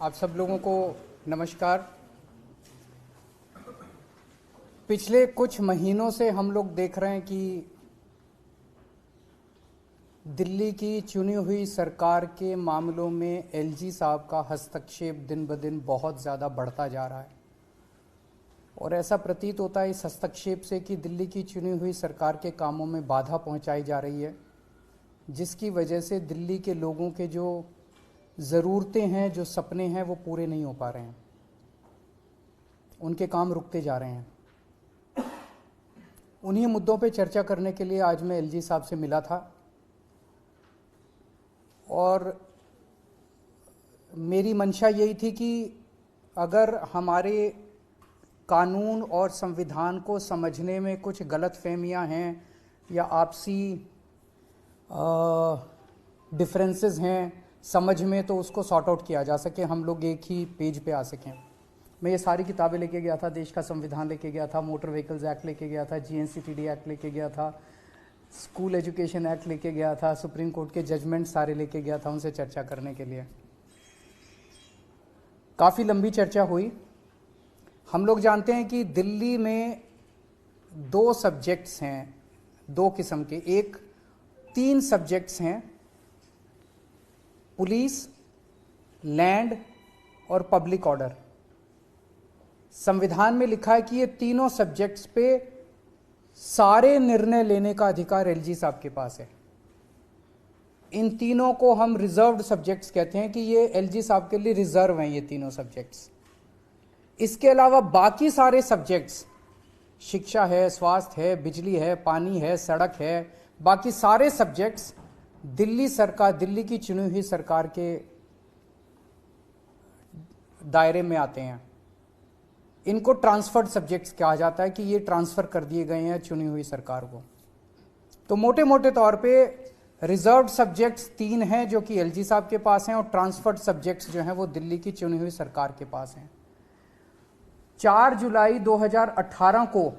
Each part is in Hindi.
आप सब लोगों को नमस्कार। पिछले कुछ महीनों से हम लोग देख रहे हैं कि दिल्ली की चुनी हुई सरकार के मामलों में एलजी साहब का हस्तक्षेप दिन ब दिन बहुत ज़्यादा बढ़ता जा रहा है और ऐसा प्रतीत होता है इस हस्तक्षेप से कि दिल्ली की चुनी हुई सरकार के कामों में बाधा पहुंचाई जा रही है, जिसकी वजह से दिल्ली के लोगों के जो ज़रूरतें हैं, जो सपने हैं, वो पूरे नहीं हो पा रहे हैं। उनके काम रुकते जा रहे हैं। उन्हीं मुद्दों पे चर्चा करने के लिए आज मैं एलजी साहब से मिला था और मेरी मंशा यही थी कि अगर हमारे कानून और संविधान को समझने में कुछ गलतफहमियां हैं या आपसी डिफरेंसेस हैं समझ में, तो उसको सॉर्ट आउट किया जा सके, हम लोग एक ही पेज पे आ सकें। मैं ये सारी किताबें लेके गया था, देश का संविधान लेके गया था, मोटर व्हीकल्स एक्ट लेके गया था, जीएनसीटीडी एक्ट लेके गया था, स्कूल एजुकेशन एक्ट लेके गया था, सुप्रीम कोर्ट के जजमेंट सारे लेके गया था उनसे चर्चा करने के लिए। काफ़ी लंबी चर्चा हुई। हम लोग जानते हैं कि दिल्ली में दो सब्जेक्ट्स हैं, दो किस्म के, तीन सब्जेक्ट्स हैं, पुलिस, लैंड और पब्लिक ऑर्डर। संविधान में लिखा है कि ये तीनों सब्जेक्ट्स पे सारे निर्णय लेने का अधिकार एलजी साहब के पास है। इन तीनों को हम रिजर्व्ड सब्जेक्ट्स कहते हैं कि ये एलजी साहब के लिए रिजर्व हैं ये तीनों सब्जेक्ट्स। इसके अलावा बाकी सारे सब्जेक्ट्स, शिक्षा है, स्वास्थ्य है, बिजली है, पानी है, सड़क है, बाकी सारे सब्जेक्ट्स दिल्ली सरकार, दिल्ली की चुनी हुई सरकार के दायरे में आते हैं। इनको ट्रांसफर्ड सब्जेक्ट्स कहा जाता है कि ये ट्रांसफर कर दिए गए हैं चुनी हुई सरकार को। तो मोटे मोटे तौर पे रिजर्व्ड सब्जेक्ट्स तीन हैं जो कि एलजी साहब के पास हैं और ट्रांसफर्ड सब्जेक्ट्स जो हैं वो दिल्ली की चुनी हुई सरकार के पास हैं। 4 जुलाई 2018 को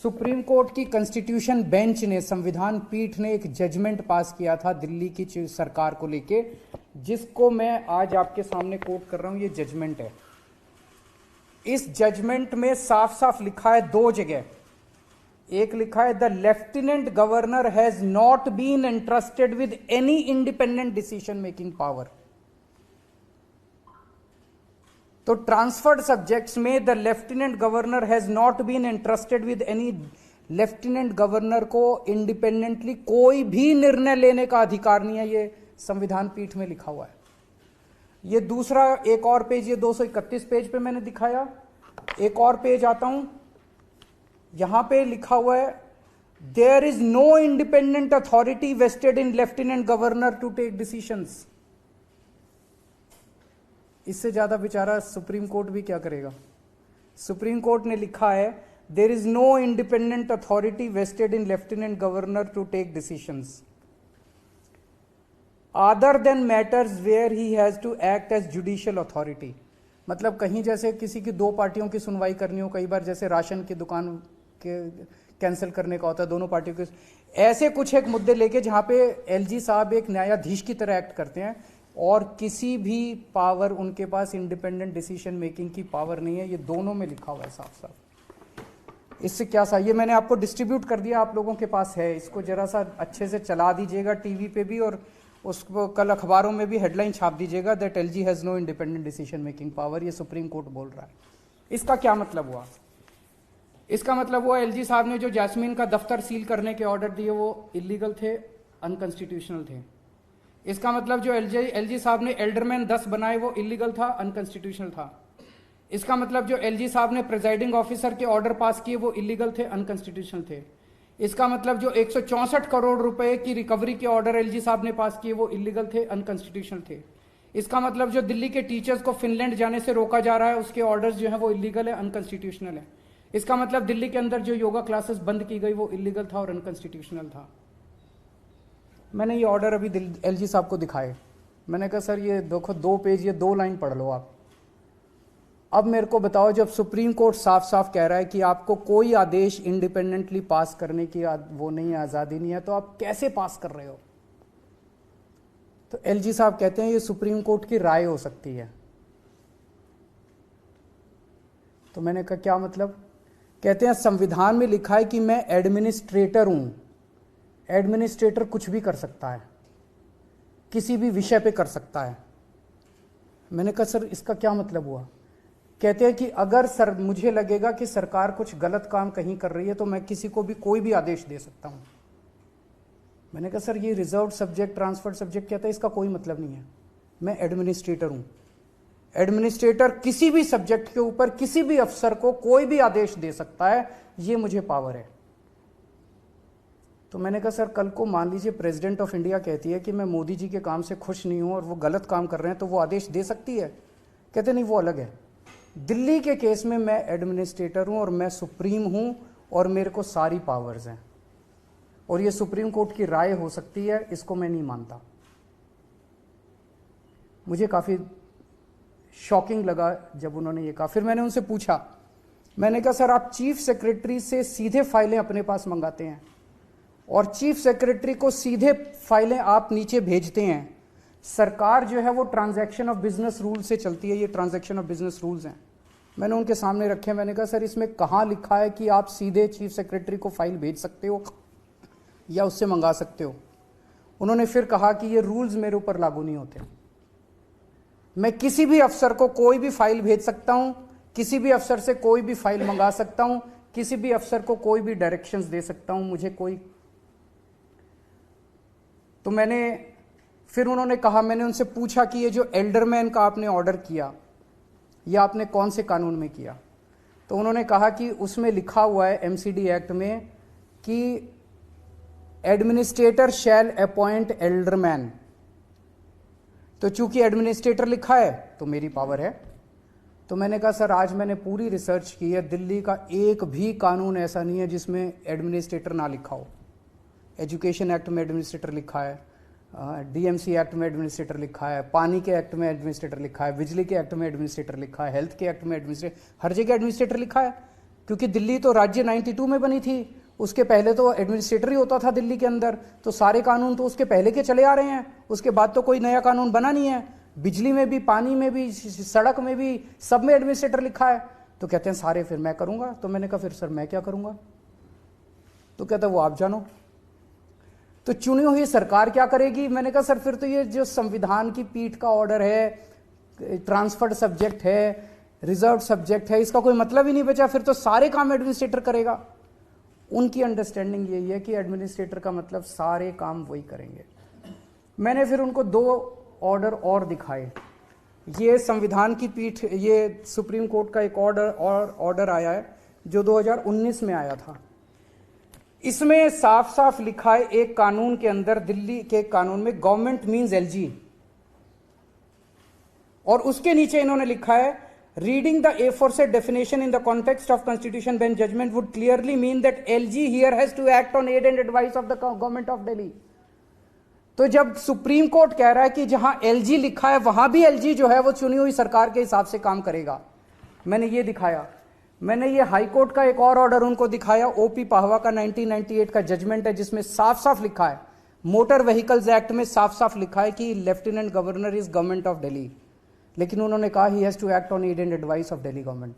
सुप्रीम कोर्ट की कॉन्स्टिट्यूशन बेंच ने, संविधान पीठ ने एक जजमेंट पास किया था दिल्ली की सरकार को लेके, जिसको मैं आज आपके सामने कोट कर रहा हूं। ये जजमेंट है। इस जजमेंट में साफ साफ लिखा है दो जगह। एक लिखा है, the lieutenant governor has not been entrusted with any independent decision making power. तो ट्रांसफर्ड सब्जेक्ट्स में the lieutenant governor has not been entrusted with any, lieutenant governor को इंडिपेंडेंटली कोई भी निर्णय लेने का अधिकार नहीं है। ये संविधान पीठ में लिखा हुआ है। ये दूसरा एक और पेज, ये 231 पेज पे मैंने दिखाया। एक और पेज आता हूं, यहां पे लिखा हुआ है, there is no independent authority vested in lieutenant governor to take decisions. इससे ज्यादा बेचारा सुप्रीम कोर्ट भी क्या करेगा। सुप्रीम कोर्ट ने लिखा है, there is no independent authority vested in lieutenant governor to take decisions other than matters where he has to act as judicial authority. मतलब कहीं जैसे किसी की दो पार्टियों की सुनवाई करनी हो, कई बार जैसे राशन की दुकान के कैंसिल करने का होता है, दोनों पार्टियों के, ऐसे कुछ एक मुद्दे लेके जहां पे एलजी साहब एक न्यायाधीश की तरह एक्ट करते हैं और किसी भी पावर उनके पास इंडिपेंडेंट डिसीजन मेकिंग की पावर नहीं है। ये दोनों में लिखा हुआ है साफ साफ। इससे क्या सा, ये मैंने आपको डिस्ट्रीब्यूट कर दिया, आप लोगों के पास है। इसको जरा सा अच्छे से चला दीजिएगा टीवी पे भी, और उसको कल अखबारों में भी हेडलाइन छाप दीजिएगा, that LG has no independent decision making power. ये सुप्रीम कोर्ट बोल रहा है। इसका क्या मतलब हुआ? इसका मतलब हुआ एलजी साहब ने जो जैस्मीन का दफ्तर सील करने के ऑर्डर दिए वो इलीगल थे, अनकॉन्स्टिट्यूशनल थे। इसका मतलब जो एलजी साहब ने एल्डरमैन 10 बनाए वो इलीगल था, अनकॉन्स्टिट्यूशनल था। इसका मतलब जो एलजी साहब ने प्रिजाइडिंग ऑफिसर के ऑर्डर पास किए वो इलीगल थे, अनकॉन्स्टिट्यूशनल थे। इसका मतलब जो 164 करोड़ रुपए की रिकवरी के ऑर्डर एलजी साहब ने पास किए वो इलीगल थे, अनकॉन्स्टिट्यूशनल थे। इसका मतलब जो दिल्ली के टीचर्स को फिनलैंड जाने से रोका जा रहा है उसके ऑर्डर्स जो है वो इलीगल है, अनकॉन्स्टिट्यूशनल है। इसका मतलब दिल्ली के अंदर जो योगा क्लासेस बंद की गई वो इलीगल था और अनकॉन्स्टिट्यूशनल था। मैंने ये ऑर्डर अभी एलजी साहब को दिखाए। मैंने कहा सर ये देखो 2 पेज, ये 2 लाइन पढ़ लो आप। अब मेरे को बताओ, जब सुप्रीम कोर्ट साफ साफ कह रहा है कि आपको कोई आदेश इंडिपेंडेंटली पास करने की वो नहीं है, आज़ादी नहीं है, तो आप कैसे पास कर रहे हो? तो एलजी साहब कहते हैं ये सुप्रीम कोर्ट की राय हो सकती है। तो मैंने कहा क्या मतलब? कहते हैं संविधान में लिखा है कि मैं एडमिनिस्ट्रेटर हूं। एडमिनिस्ट्रेटर कुछ भी कर सकता है, किसी भी विषय पे कर सकता है। मैंने कहा सर इसका क्या मतलब हुआ? कहते हैं कि अगर मुझे लगेगा कि सरकार कुछ गलत काम कहीं कर रही है तो मैं किसी को भी कोई भी आदेश दे सकता हूं। मैंने कहा सर ये रिजर्व सब्जेक्ट, ट्रांसफर सब्जेक्ट कहता है, इसका कोई मतलब नहीं है। मैं एडमिनिस्ट्रेटर हूं। एडमिनिस्ट्रेटर किसी भी सब्जेक्ट के ऊपर किसी भी अफसर को कोई भी आदेश दे सकता है, ये मुझे पावर है। तो मैंने कहा सर कल को मान लीजिए प्रेसिडेंट ऑफ इंडिया कहती है कि मैं मोदी जी के काम से खुश नहीं हूं और वो गलत काम कर रहे हैं, तो वो आदेश दे सकती है? कहते नहीं, वो अलग है। दिल्ली के केस में मैं एडमिनिस्ट्रेटर हूं और मैं सुप्रीम हूं और मेरे को सारी पावर्स हैं और ये सुप्रीम कोर्ट की राय हो सकती है, इसको मैं नहीं मानता। मुझे काफी शॉकिंग लगा जब उन्होंने ये कहा। फिर मैंने उनसे पूछा, मैंने कहा सर आप चीफ सेक्रेटरी से सीधे फाइलें अपने पास मंगाते हैं और चीफ सेक्रेटरी को सीधे फाइलें आप नीचे भेजते हैं। सरकार जो है वो ट्रांजैक्शन ऑफ बिजनेस रूल से चलती है, ये ट्रांजैक्शन ऑफ बिजनेस रूल्स हैं। मैंने उनके सामने रखे। मैंने कहा सर इसमें कहाँ लिखा है कि आप सीधे चीफ सेक्रेटरी को फाइल भेज सकते हो या उससे मंगा सकते हो? उन्होंने फिर कहा कि ये रूल्स मेरे ऊपर लागू नहीं होते। मैं किसी भी अफसर को कोई भी फाइल भेज सकता हूं, किसी भी अफसर से कोई भी फाइल मंगा सकता हूं, किसी भी अफसर को कोई भी डायरेक्शंस दे सकता हूं, मुझे कोई। तो फिर उन्होंने कहा, मैंने उनसे पूछा कि ये जो एल्डरमैन का आपने ऑर्डर किया, ये आपने कौन से कानून में किया? तो उन्होंने कहा कि उसमें लिखा हुआ है एमसीडी एक्ट में कि एडमिनिस्ट्रेटर शैल अपॉइंट एल्डरमैन। तो चूंकि एडमिनिस्ट्रेटर लिखा है तो मेरी पावर है। तो मैंने कहा सर आज मैंने पूरी रिसर्च की है, दिल्ली का एक भी कानून ऐसा नहीं है जिसमें एडमिनिस्ट्रेटर ना लिखा हो। एजुकेशन एक्ट में एडमिनिस्ट्रेटर लिखा है, डीएमसी एक्ट में एडमिनिस्ट्रेटर लिखा है, पानी के एक्ट में एडमिनिस्ट्रेटर लिखा है, बिजली के एक्ट में एडमिनिस्ट्रेटर लिखा है, हेल्थ के एक्ट में एडमिनिस्ट्रेटर, हर जगह एडमिनिस्ट्रेटर लिखा है। क्योंकि दिल्ली तो राज्य 92 में बनी थी, उसके पहले तो एडमिनिस्ट्रेटर ही होता था दिल्ली के अंदर, तो सारे कानून तो उसके पहले के चले आ रहे हैं। उसके बाद तो कोई नया कानून बना नहीं है। बिजली में भी, पानी में भी, सड़क में भी, सब में एडमिनिस्ट्रेटर लिखा है। तो कहते हैं सारे फिर मैं करूंगा। तो मैंने कहा फिर सर मैं क्या करूंगा? तो कहता वो आप जानो। तो चुनी हुई सरकार क्या करेगी? मैंने कहा सर फिर तो ये जो संविधान की पीठ का ऑर्डर है, ट्रांसफर्ड सब्जेक्ट है, रिजर्व सब्जेक्ट है, इसका कोई मतलब ही नहीं बचा। फिर तो सारे काम एडमिनिस्ट्रेटर करेगा। उनकी अंडरस्टैंडिंग यही है कि एडमिनिस्ट्रेटर का मतलब सारे काम वही करेंगे। मैंने फिर उनको 2 ऑर्डर और दिखाए। ये संविधान की पीठ, ये सुप्रीम कोर्ट का एक ऑर्डर आया है जो 2019 में आया था। इसमें साफ साफ लिखा है एक कानून के अंदर, दिल्ली के कानून में, गवर्नमेंट मींस एलजी, और उसके नीचे इन्होंने लिखा है reading the aforesaid definition in the context of constitution bench judgment would clearly mean that LG here has to act on aid and advice of the government of Delhi। तो जब सुप्रीम कोर्ट कह रहा है कि जहां एलजी लिखा है वहां भी एलजी जो है वो चुनी हुई सरकार के हिसाब से काम करेगा, मैंने ये दिखाया। मैंने ये हाई कोर्ट का एक और ऑर्डर उनको दिखाया, ओपी पाहवा का 1998 का जजमेंट है, जिसमें साफ साफ लिखा है, मोटर व्हीकल्स एक्ट में साफ साफ लिखा है कि lieutenant governor is government of Delhi, लेकिन उन्होंने कहा he has to act on aid and advice of Delhi government.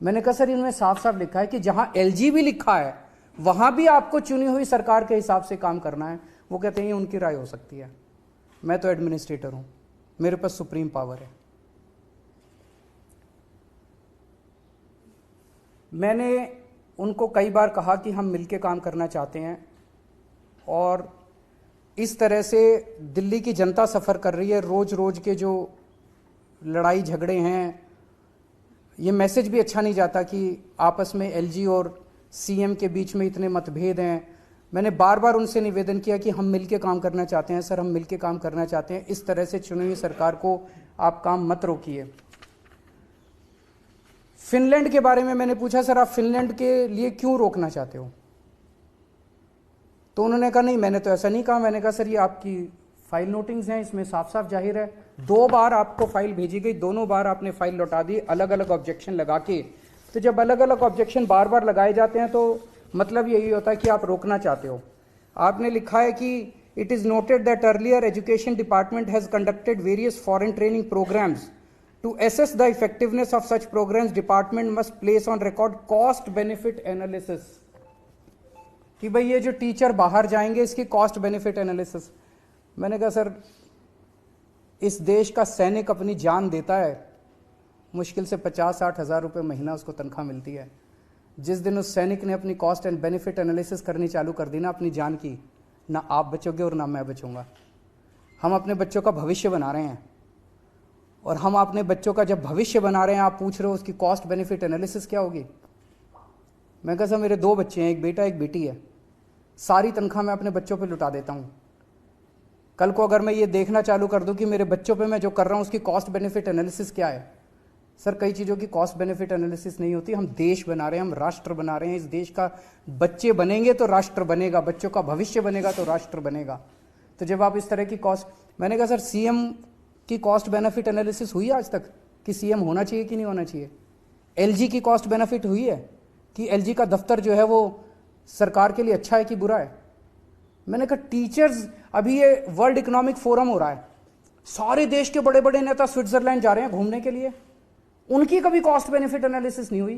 मैंने कहा सर इनमें साफ साफ लिखा है कि जहां एलजी भी लिखा है वहां भी आपको चुनी हुई सरकार के हिसाब से काम करना है। वो कहते हैं ये उनकी राय हो सकती है, मैं तो एडमिनिस्ट्रेटर हूं, मेरे पास सुप्रीम पावर है। मैंने उनको कई बार कहा कि हम मिलकर काम करना चाहते हैं और इस तरह से दिल्ली की जनता सफर कर रही है। रोज रोज के जो लड़ाई झगड़े हैं, ये मैसेज भी अच्छा नहीं जाता कि आपस में एलजी और सीएम के बीच में इतने मतभेद हैं। मैंने बार बार उनसे निवेदन किया कि हम मिलके काम करना चाहते हैं सर, हम मिलके काम करना चाहते हैं, इस तरह से चुनी हुई सरकार को आप काम मत रोकिए। फिनलैंड के बारे में मैंने पूछा सर आप फिनलैंड के लिए क्यों रोकना चाहते हो? तो उन्होंने कहा नहीं मैंने तो ऐसा नहीं कहा। मैंने कहा सर ये आपकी फाइल नोटिंग्स हैं, इसमें साफ साफ जाहिर है 2 बार आपको फाइल भेजी गई, दोनों बार आपने फाइल लौटा दी अलग अलग ऑब्जेक्शन लगा के। तो जब अलग अलग ऑब्जेक्शन बार बार लगाए जाते हैं तो मतलब यही होता है कि आप रोकना चाहते हो। आपने लिखा है कि It is noted that earlier Education Department has conducted various foreign training programs. To assess the effectiveness of such programs, department must place on record cost benefit analysis. कि भाई ये जो टीचर बाहर जाएंगे इसकी कॉस्ट बेनिफिट एनालिसिस। मैंने कहा सर, इस देश का सैनिक अपनी जान देता है, मुश्किल से 50-60 हज़ार रुपये महीना उसको तनख्वाह मिलती है। जिस दिन उस सैनिक ने अपनी कॉस्ट एंड बेनिफिट एनालिसिस करनी चालू कर दी ना अपनी जान की, ना आप बचोगे और ना मैं बचूंगा। हम अपने बच्चों का भविष्य बना रहे हैं, और हम अपने बच्चों का जब भविष्य बना रहे हैं, आप पूछ रहे हो उसकी कॉस्ट बेनिफिट एनालिसिस क्या होगी। मैं कहा सर, मेरे 2 बच्चे हैं, एक बेटा एक बेटी है, सारी तनख्वाह मैं अपने बच्चों पे लुटा देता हूँ। कल को अगर मैं ये देखना चालू कर दूं कि मेरे बच्चों पे मैं जो कर रहा हूँ उसकी कॉस्ट बेनिफिट एनालिसिस क्या है। सर, कई चीज़ों की कॉस्ट बेनिफिट एनालिसिस नहीं होती। हम देश बना रहे हैं, हम राष्ट्र बना रहे हैं। इस देश का बच्चे बनेंगे तो राष्ट्र बनेगा, बच्चों का भविष्य बनेगा तो राष्ट्र बनेगा। तो जब आप इस तरह की कॉस्ट, मैंने कहा सर, सीएम की कॉस्ट बेनिफिट एनालिसिस हुई आज तक कि सीएम होना चाहिए कि नहीं होना चाहिए? एलजी की कॉस्ट बेनिफिट हुई है कि एलजी का दफ्तर जो है वो सरकार के लिए अच्छा है कि बुरा है? मैंने कहा टीचर्स, अभी ये वर्ल्ड इकोनॉमिक फोरम हो रहा है, सारे देश के बड़े बड़े नेता स्विट्जरलैंड जा रहे हैं घूमने के लिए, उनकी कभी कॉस्ट बेनिफिट एनालिसिस नहीं हुई।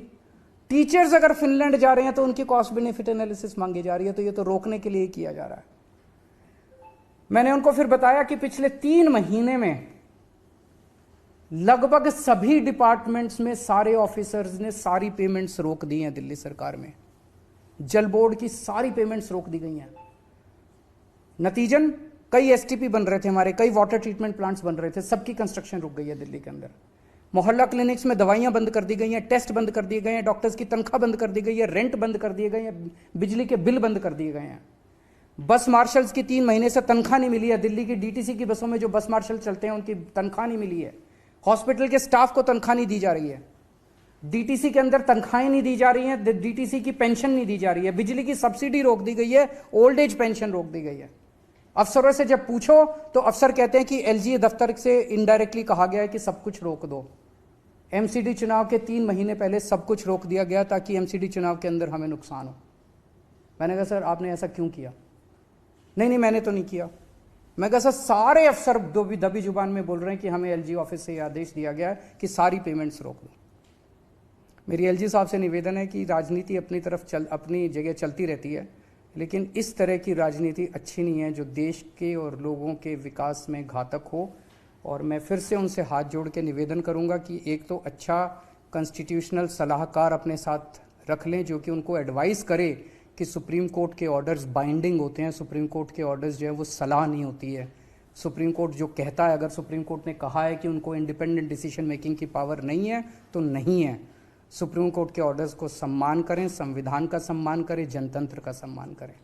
टीचर्स अगर फिनलैंड जा रहे हैं तो उनकी कॉस्ट बेनिफिट एनालिसिस मांगी जा रही है। तो ये तो रोकने के लिए किया जा रहा है। मैंने उनको फिर बताया कि पिछले 3 महीने में लगभग सभी डिपार्टमेंट्स में सारे ऑफिसर्स ने सारी पेमेंट्स रोक दी हैं। दिल्ली सरकार में जल बोर्ड की सारी पेमेंट्स रोक दी गई हैं। नतीजन कई एसटीपी बन रहे थे हमारे, कई वाटर ट्रीटमेंट प्लांट्स बन रहे थे, सबकी कंस्ट्रक्शन रुक गई है दिल्ली के अंदर। मोहल्ला क्लिनिक्स में दवाइयां बंद कर दी गई हैं, टेस्ट बंद कर दिए गए हैं, डॉक्टर्स की तनख्वाह बंद कर दी गई है, रेंट बंद कर दिए गए हैं, बिजली के बिल बंद कर दिए गए हैं। बस मार्शल्स की 3 महीने से तनख्वाह नहीं मिली है। दिल्ली की डीटीसी की बसों में जो बस मार्शल चलते हैं उनकी तनख्वाह नहीं मिली है। हॉस्पिटल के स्टाफ को तनख्वाह नहीं दी जा रही है। डीटीसी के अंदर तनख्वाहें नहीं दी जा रही हैं, डीटीसी की पेंशन नहीं दी जा रही है, बिजली की सब्सिडी रोक दी गई है, ओल्ड एज पेंशन रोक दी गई है। अफसरों से जब पूछो तो अफसर कहते हैं कि एलजी दफ्तर से इनडायरेक्टली कहा गया है कि सब कुछ रोक दो। एमसीडी चुनाव के 3 महीने पहले सब कुछ रोक दिया गया ताकि एमसीडी चुनाव के अंदर हमें नुकसान हो। मैंने कहा सर, आपने ऐसा क्यों किया? नहीं, मैंने तो नहीं किया। मैं कहा सर, सारे अफसर दबी जुबान में बोल रहे हैं कि हमें एलजी ऑफिस से आदेश दिया गया है कि सारी पेमेंट्स रोक दो। मेरी एलजी साहब से निवेदन है कि राजनीति अपनी तरफ अपनी जगह चलती रहती है, लेकिन इस तरह की राजनीति अच्छी नहीं है जो देश के और लोगों के विकास में घातक हो। और मैं फिर से उनसे हाथ जोड़ के निवेदन करूंगा कि एक तो अच्छा कॉन्स्टिट्यूशनल सलाहकार अपने साथ रख लें जो कि उनको एडवाइस करे कि सुप्रीम कोर्ट के ऑर्डर्स बाइंडिंग होते हैं। सुप्रीम कोर्ट के ऑर्डर्स जो है वो सलाह नहीं होती है। सुप्रीम कोर्ट जो कहता है, अगर सुप्रीम कोर्ट ने कहा है कि उनको इंडिपेंडेंट डिसीजन मेकिंग की पावर नहीं है तो नहीं है। सुप्रीम कोर्ट के ऑर्डर्स को सम्मान करें, संविधान का सम्मान करें, जनतंत्र का सम्मान करें।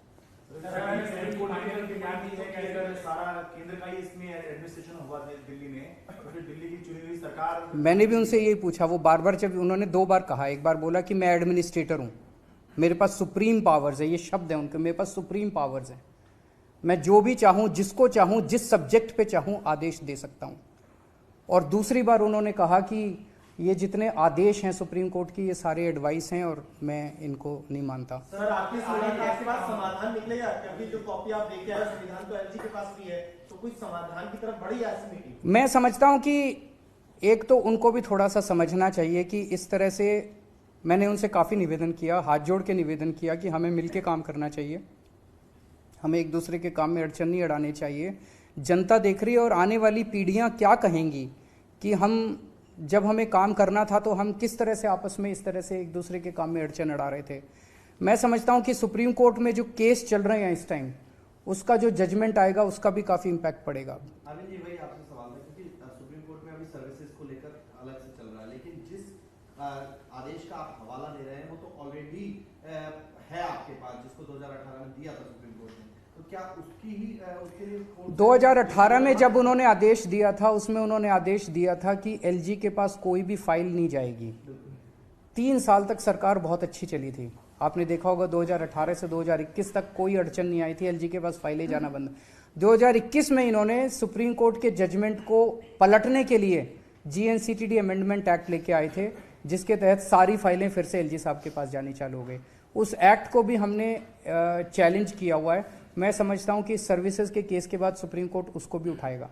मैंने भी उनसे यही पूछा, वो बार बार, जब उन्होंने 2 बार कहा, एक बार बोला कि मैं एडमिनिस्ट्रेटर हूं, मेरे पास सुप्रीम पावर्स है, ये शब्द है उनके, मेरे पास सुप्रीम पावर्स है, मैं जो भी चाहूं, जिसको चाहूं, जिस सब्जेक्ट पे चाहूं आदेश दे सकता हूं। और दूसरी बार उन्होंने कहा कि ये जितने आदेश हैं सुप्रीम कोर्ट की, ये सारे एडवाइस हैं और मैं इनको नहीं मानता। सर, आपके पास समाधान निकलेगा? क्योंकि जो कॉपी आप लेके आए संविधान तो एलजी के पास भी है, तो कोई समाधान की तरफ बढ़ी ऐसी मीटिंग? मैं समझता हूं कि एक तो उनको भी थोड़ा सा समझना चाहिए कि इस तरह से, मैंने उनसे काफ़ी निवेदन किया, हाथ जोड़ के निवेदन किया कि हमें मिलके काम करना चाहिए, हमें एक दूसरे के काम में अड़चन नहीं अड़ानी चाहिए। जनता देख रही है और आने वाली पीढ़ियां क्या कहेंगी कि हम, जब हमें काम करना था तो हम किस तरह से आपस में इस तरह से एक दूसरे के काम में अड़चन अड़ा रहे थे। मैं समझता हूं कि सुप्रीम कोर्ट में जो केस चल रहे हैं इस टाइम, उसका जो जजमेंट आएगा उसका भी काफ़ी इम्पैक्ट पड़ेगा। अनिल जी, वही आपसे सवाल है क्योंकि सुप्रीम कोर्ट में अभी सर्विसेज को लेकर अलग से चल रहा है, लेकिन जिस आदेश का आप हवाला दे रहे हैं वो तो ऑलरेडी है आपके पास, जिसको 2018 में दिया था सुप्रीम कोर्ट ने, तो क्या उसकी ही उसके लिए 2018 में जब उन्होंने आदेश दिया था, उसमें उन्होंने आदेश दिया था कि एलजी के पास कोई भी फाइल नहीं जाएगी। 3 साल तक सरकार बहुत अच्छी चली थी, आपने देखा होगा 2018 से 2021 तक कोई अड़चन नहीं आई थी, एलजी के पास फाइलें जाना बंद। 2021 में इन्होंने सुप्रीम कोर्ट के जजमेंट को पलटने के लिए जीएनसीटीडी अमेंडमेंट एक्ट लेके आए थे, जिसके तहत सारी फाइलें फिर से एलजी साहब के पास जानी चालू हो गई। उस एक्ट को भी हमने चैलेंज किया हुआ है। मैं समझता हूं कि सर्विसेज के केस के बाद सुप्रीम कोर्ट उसको भी उठाएगा।